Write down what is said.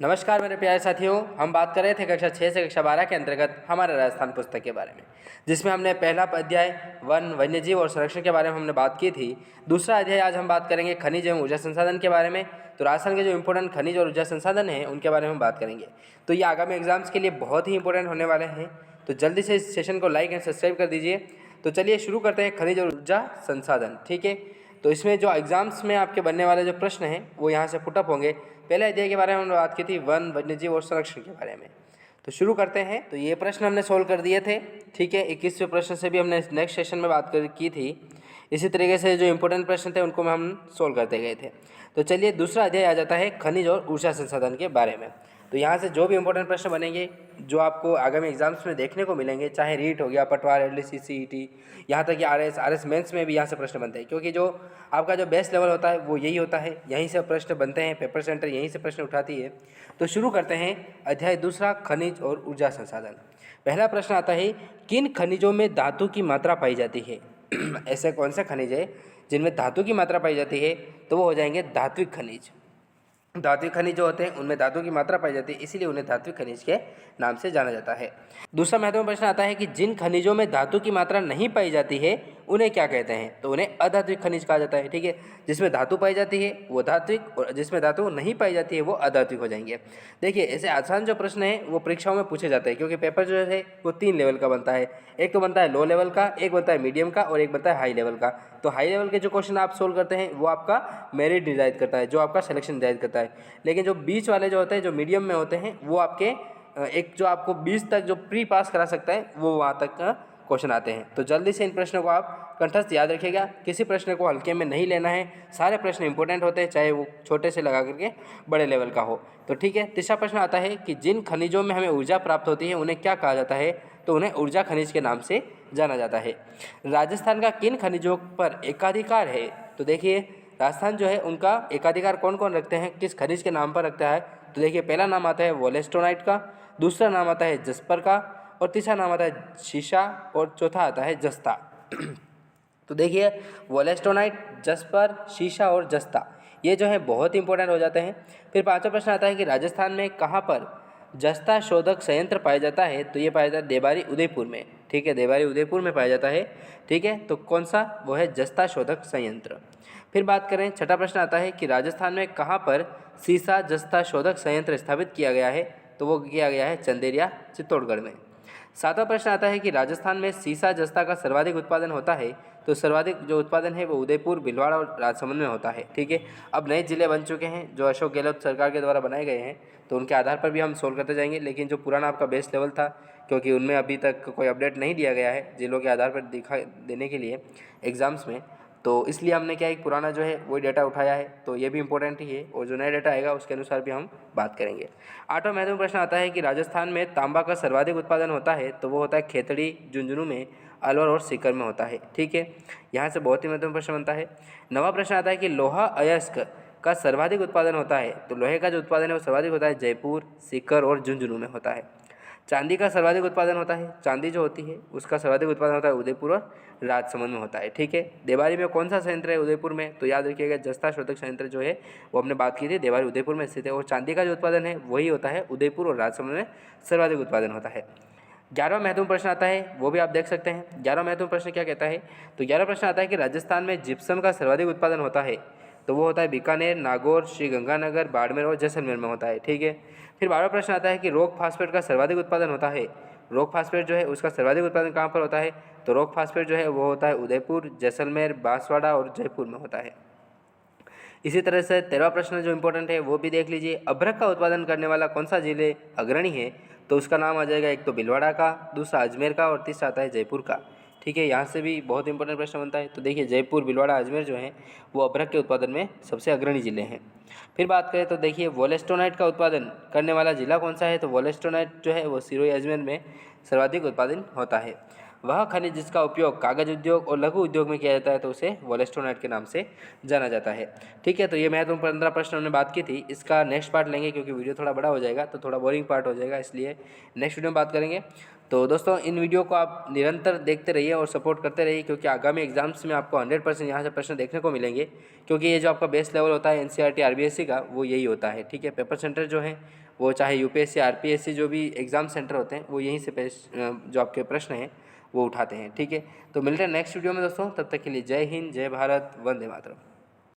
नमस्कार मेरे प्यारे साथियों, हम बात कर रहे थे कक्षा 6 से कक्षा 12 के अंतर्गत हमारे राजस्थान पुस्तक के बारे में, जिसमें हमने पहला अध्याय वन वन्यजीव और संरक्षण के बारे में हमने बात की थी। दूसरा अध्याय आज हम बात करेंगे खनिज एवं ऊर्जा संसाधन के बारे में। तो राजस्थान के जो इंपॉर्टेंट खनिज और ऊर्जा संसाधन हैं उनके बारे में हम बात करेंगे। तो ये आगामी एग्जाम्स के लिए बहुत ही इंपॉर्टेंट होने वाले हैं, तो जल्दी से इस सेशन को लाइक एंड सब्सक्राइब कर दीजिए। तो चलिए शुरू करते हैं खनिज और ऊर्जा संसाधन। ठीक है, तो इसमें जो एग्जाम्स में आपके बनने वाले जो प्रश्न हैं वो यहाँ से पुटअप होंगे। पहले अध्याय के बारे में हमने बात की थी वन वन्यजीव और संरक्षण के बारे में। तो शुरू करते हैं। तो ये प्रश्न हमने सोल्व कर दिए थे। ठीक है, 21वें प्रश्न से भी हमने नेक्स्ट सेशन में बात की थी। इसी तरीके से जो इंपॉर्टेंट प्रश्न थे उनको हम सोल्व करते गए थे। तो चलिए दूसरा अध्याय आ जाता है खनिज और ऊर्जा संसाधन के बारे में। तो यहाँ से जो भी इंपॉर्टेंट प्रश्न बनेंगे जो आपको आगामी एग्जाम्स में देखने को मिलेंगे, चाहे रीट हो गया, पटवार, एलडीसी, सीईटी, यहाँ तक कि आरएस मेंस में भी यहाँ से प्रश्न बनते हैं, क्योंकि जो आपका जो बेस्ट लेवल होता है वो यही होता है, यहीं से प्रश्न बनते हैं, पेपर सेंटर यहीं से प्रश्न उठाती है। तो शुरू करते हैं अध्याय दूसरा खनिज और ऊर्जा संसाधन। पहला प्रश्न आता है, किन खनिजों में धातु की मात्रा पाई जाती है? ऐसे कौन से खनिज है जिनमें धातु की मात्रा पाई जाती है? तो वो हो जाएंगे धात्विक खनिज। धात्विक खनिज जो होते हैं उनमें धातु की मात्रा पाई जाती है, इसीलिए उन्हें धात्विक खनिज के नाम से जाना जाता है। दूसरा महत्वपूर्ण प्रश्न आता है कि जिन खनिजों में धातु की मात्रा नहीं पाई जाती है उन्हें क्या कहते हैं? तो उन्हें अधात्विक खनिज कहा जाता है। ठीक है, जिसमें धातु पाई जाती है वो धात्विक, और जिसमें धातु नहीं पाई जाती है वो अधात्विक हो जाएंगे। देखिए, ऐसे आसान जो प्रश्न है वो परीक्षाओं में पूछे जाते हैं, क्योंकि पेपर जो है वो 3 लेवल का बनता है। एक तो बनता है लो लेवल का, एक बनता है मीडियम का, और एक बनता है हाई लेवल का। तो हाई लेवल के जो क्वेश्चन आप सोल्व करते हैं वो आपका मेरिट निर्धारित करता है, जो आपका सिलेक्शन निर्धारित करता है। लेकिन जो बीच वाले जो होते हैं, जो मीडियम में होते हैं, वो आपके एक जो आपको 20 तक जो प्री पास करा सकता है वो वहाँ तक का क्वेश्चन आते हैं। तो जल्दी से इन प्रश्नों को आप कंठस्थ याद रखिएगा, किसी प्रश्न को हल्के में नहीं लेना है। सारे प्रश्न इंपॉर्टेंट होते हैं, चाहे वो छोटे से लगा करके बड़े लेवल का हो। तो ठीक है, तीसरा प्रश्न आता है कि जिन खनिजों में हमें ऊर्जा प्राप्त होती है उन्हें क्या कहा जाता है? तो उन्हें ऊर्जा खनिज के नाम से जाना जाता है। राजस्थान का किन खनिजों पर एकाधिकार है? तो देखिए, राजस्थान जो है उनका एकाधिकार कौन कौन रखते हैं, किस खनिज के नाम पर रखता है? तो देखिए, पहला नाम आता है वोलेस्टोनाइट का, दूसरा नाम आता है जस्पर का, और तीसरा नाम आता है शीशा, और चौथा आता है जस्ता। तो देखिए, वोलेस्टोनाइट, जस्पर, शीशा और जस्ता ये जो है बहुत इंपॉर्टेंट हो जाते हैं। फिर पांचवा प्रश्न आता है कि राजस्थान में कहाँ पर जस्ता शोधक संयंत्र पाया जाता है? तो ये पाया जाता है देवारी उदयपुर में। ठीक है, देवारी उदयपुर में पाया जाता है। ठीक है, तो कौन सा? वो है जस्ता शोधक संयंत्र। फिर बात करें, छठा प्रश्न आता है कि राजस्थान में कहाँ पर सीसा जस्ता शोधक संयंत्र स्थापित किया गया है? तो वो किया गया है चंदेरिया, चित्तौड़गढ़ में। सातवां प्रश्न आता है कि राजस्थान में सीसा जस्ता का सर्वाधिक उत्पादन होता है? तो सर्वाधिक जो उत्पादन है वो उदयपुर, भीलवाड़ा और राजसमंद में होता है। ठीक है, अब नए जिले बन चुके हैं जो अशोक गहलोत सरकार के द्वारा बनाए गए हैं, तो उनके आधार पर भी हम सोल्व करते जाएंगे। लेकिन जो पुराना आपका बेस्ट लेवल था, क्योंकि उनमें अभी तक कोई अपडेट नहीं दिया गया है जिलों के आधार पर दिखा देने के लिए एग्ज़ाम्स में, तो इसलिए हमने क्या एक पुराना जो है वही डाटा उठाया है। तो ये भी इंपॉर्टेंट ही है, और जो नया डाटा आएगा उसके अनुसार भी हम बात करेंगे। आठवां महत्वपूर्ण प्रश्न आता है कि राजस्थान में तांबा का सर्वाधिक उत्पादन होता है? तो वो होता है खेतड़ी, झुंझुनू में, अलवर और सीकर में होता है। ठीक है, यहाँ से बहुत ही महत्वपूर्ण प्रश्न बनता है। नवा प्रश्न आता है कि लोहा अयस्क का सर्वाधिक उत्पादन होता है? तो लोहे का जो उत्पादन है वो सर्वाधिक होता है जयपुर, सीकर और झुंझुनू में होता है। चांदी का सर्वाधिक उत्पादन होता है, चांदी जो होती है उसका सर्वाधिक उत्पादन होता है उदयपुर और राजसमंद में होता है। ठीक है, देवारी में कौन सा संयंत्र है उदयपुर में? तो याद रखिएगा जस्ता शोधक संयंत्र जो है वो हमने बात की थी, देवारी उदयपुर में स्थित है। और चांदी का जो उत्पादन है वही होता है उदयपुर और राजसमंद में सर्वाधिक उत्पादन होता है। 11वां महत्वपूर्ण प्रश्न आता है, वो भी आप देख सकते हैं। 11वां महत्वपूर्ण प्रश्न क्या कहता है? तो 11वां प्रश्न आता है कि राजस्थान में जिप्सम का सर्वाधिक उत्पादन होता है? तो वो होता है बीकानेर, नागौर, श्रीगंगानगर, बाड़मेर और जैसलमेर में होता है। ठीक है, फिर 12वां प्रश्न आता है कि रॉक फास्फेट का सर्वाधिक उत्पादन होता है? रॉक फास्फेट जो है उसका सर्वाधिक उत्पादन कहाँ पर होता है? तो रॉक फास्फेट जो है वो होता है उदयपुर, जैसलमेर, बांसवाड़ा और जयपुर में होता है। इसी तरह से 13वां प्रश्न जो इंपॉर्टेंट है वो भी देख लीजिए, अभ्रक का उत्पादन करने वाला कौन सा जिले अग्रणी है? तो उसका नाम आ जाएगा एक तो भीलवाड़ा का, दूसरा अजमेर का, और तीसरा आता है जयपुर का। ठीक है, यहाँ से भी बहुत इंपॉर्टेंट प्रश्न बनता है। तो देखिए, जयपुर, भीलवाड़ा, अजमेर जो है वो अभ्रक के उत्पादन में सबसे अग्रणी जिले हैं। फिर बात करें तो देखिए, वोलेस्टोनाइट का उत्पादन करने वाला जिला कौन सा है? तो वोलेस्टोनाइट जो है वो सिरोही, अजमेर में सर्वाधिक उत्पादन होता है। वह खनिज जिसका उपयोग कागज उद्योग और लघु उद्योग में किया जाता है तो उसे वोलेस्टोनाइट के नाम से जाना जाता है। ठीक है, तो ये महत्वपूर्ण 15 प्रश्न हमने बात की थी। इसका नेक्स्ट पार्ट लेंगे क्योंकि वीडियो थोड़ा बड़ा हो जाएगा तो थोड़ा बोरिंग पार्ट हो जाएगा, इसलिए नेक्स्ट वीडियो में बात करेंगे। तो दोस्तों इन वीडियो को आप निरंतर देखते रहिए और सपोर्ट करते रहिए, क्योंकि आगामी एग्जाम्स में आपको 100% यहाँ से प्रश्न देखने को मिलेंगे, क्योंकि ये जो आपका बेस लेवल होता है एनसीईआरटी आरबीएससी का वो यही होता है। ठीक है, पेपर सेंटर जो है वो चाहे यूपीएससी आरपीएससी जो भी एग्ज़ाम सेंटर होते हैं वो यहीं से जो आपके प्रश्न हैं वो उठाते हैं। ठीक है, तो मिलते हैं नेक्स्ट वीडियो में दोस्तों, तब तक के लिए जय हिंद, जय भारत, वंदे मातरम।